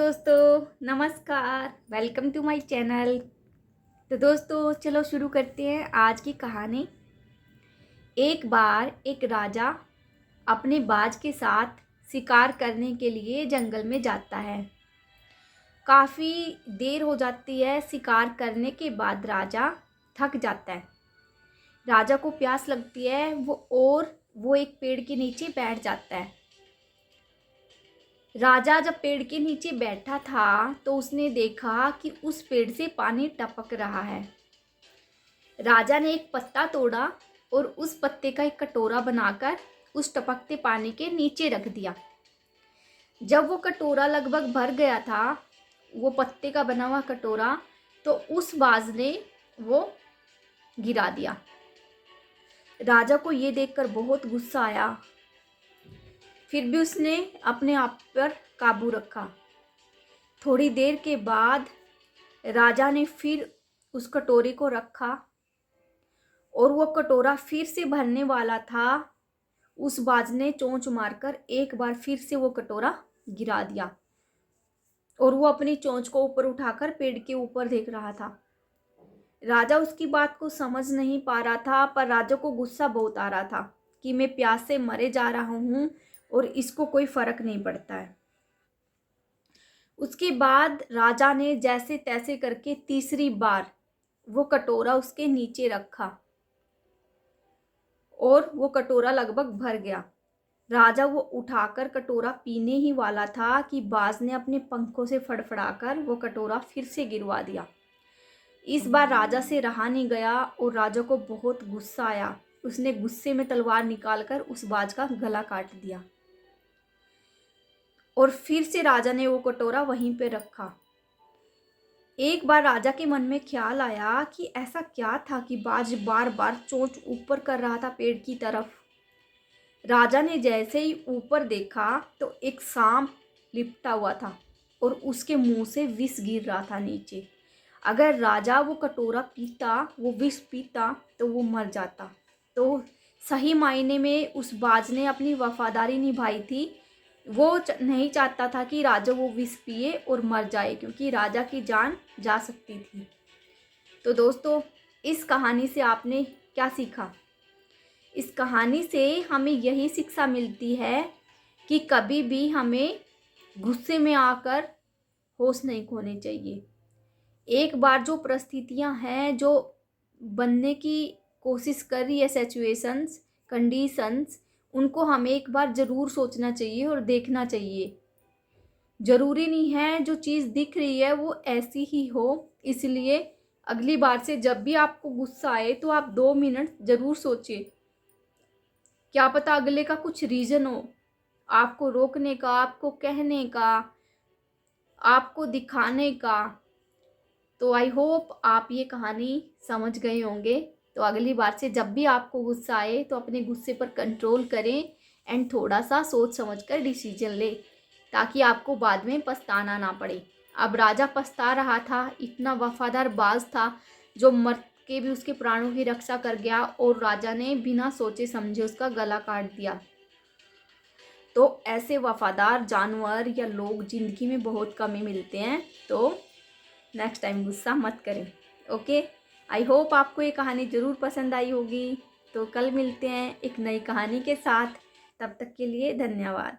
दोस्तों नमस्कार, welcome to my channel. तो दोस्तों चलो शुरू करते हैं आज की कहानी। एक बार एक राजा अपने बाज के साथ शिकार करने के लिए जंगल में जाता है। काफ़ी देर हो जाती है। शिकार करने के बाद राजा थक जाता है। राजा को प्यास लगती है वो एक पेड़ के नीचे बैठ जाता है। राजा जब पेड़ के नीचे बैठा था तो उसने देखा कि उस पेड़ से पानी टपक रहा है। राजा ने एक पत्ता तोड़ा और उस पत्ते का एक कटोरा बनाकर उस टपकते पानी के नीचे रख दिया। जब वो कटोरा लगभग भर गया था, वो पत्ते का बना हुआ कटोरा, तो उस बाज ने वो गिरा दिया। राजा को ये देखकर बहुत गुस्सा आया। फिर भी उसने अपने आप पर काबू रखा। थोड़ी देर के बाद राजा ने फिर उस कटोरे को रखा और वो कटोरा फिर से भरने वाला था। उस बाज ने चोंच मारकर एक बार फिर से वो कटोरा गिरा दिया और वो अपनी चोंच को ऊपर उठाकर पेड़ के ऊपर देख रहा था। राजा उसकी बात को समझ नहीं पा रहा था, पर राजा को गुस्सा बहुत आ रहा था कि मैं प्यास से मरे जा रहा हूँ और इसको कोई फर्क नहीं पड़ता है। उसके बाद राजा ने जैसे तैसे करके तीसरी बार वो कटोरा उसके नीचे रखा और वो कटोरा लगभग भर गया। राजा वो उठाकर कटोरा पीने ही वाला था कि बाज ने अपने पंखों से फड़फड़ाकर वो कटोरा फिर से गिरवा दिया। इस बार राजा से रहा नहीं गया और राजा को बहुत गुस्सा आया। उसने गुस्से में तलवार निकालकर उस बाज का गला काट दिया और फिर से राजा ने वो कटोरा वहीं पे रखा। एक बार राजा के मन में ख्याल आया कि ऐसा क्या था कि बाज बार बार चोंच ऊपर कर रहा था पेड़ की तरफ। राजा ने जैसे ही ऊपर देखा तो एक सांप लिपटा हुआ था और उसके मुंह से विष गिर रहा था नीचे। अगर राजा वो कटोरा पीता, वो विष पीता, तो वो मर जाता। तो सही मायने में उस बाज ने अपनी वफादारी निभाई थी। वो नहीं चाहता था कि राजा वो विष पिए और मर जाए, क्योंकि राजा की जान जा सकती थी। तो दोस्तों इस कहानी से आपने क्या सीखा? इस कहानी से हमें यही शिक्षा मिलती है कि कभी भी हमें गुस्से में आकर होश नहीं खोने चाहिए। एक बार जो परिस्थितियां हैं, जो बनने की कोशिश कर रही है, सिचुएशंस, कंडीशंस, उनको हमें एक बार ज़रूर सोचना चाहिए और देखना चाहिए। ज़रूरी नहीं है जो चीज़ दिख रही है वो ऐसी ही हो। इसलिए अगली बार से जब भी आपको गुस्सा आए तो आप 2 मिनट ज़रूर सोचिए। क्या पता अगले का कुछ रीज़न हो आपको रोकने का, आपको कहने का, आपको दिखाने का। तो आई होप आप ये कहानी समझ गए होंगे। तो अगली बार से जब भी आपको गुस्सा आए तो अपने गुस्से पर कंट्रोल करें एंड थोड़ा सा सोच समझ कर डिसीजन ले, ताकि आपको बाद में पछताना ना पड़े। अब राजा पछता रहा था, इतना वफादार बाज था जो मर के भी उसके प्राणों की रक्षा कर गया और राजा ने बिना सोचे समझे उसका गला काट दिया। तो ऐसे वफादार जानवर या लोग ज़िंदगी में बहुत कम ही मिलते हैं। तो नेक्स्ट टाइम गुस्सा मत करें। ओके, आई होप आपको ये कहानी ज़रूर पसंद आई होगी। तो कल मिलते हैं एक नई कहानी के साथ। तब तक के लिए धन्यवाद।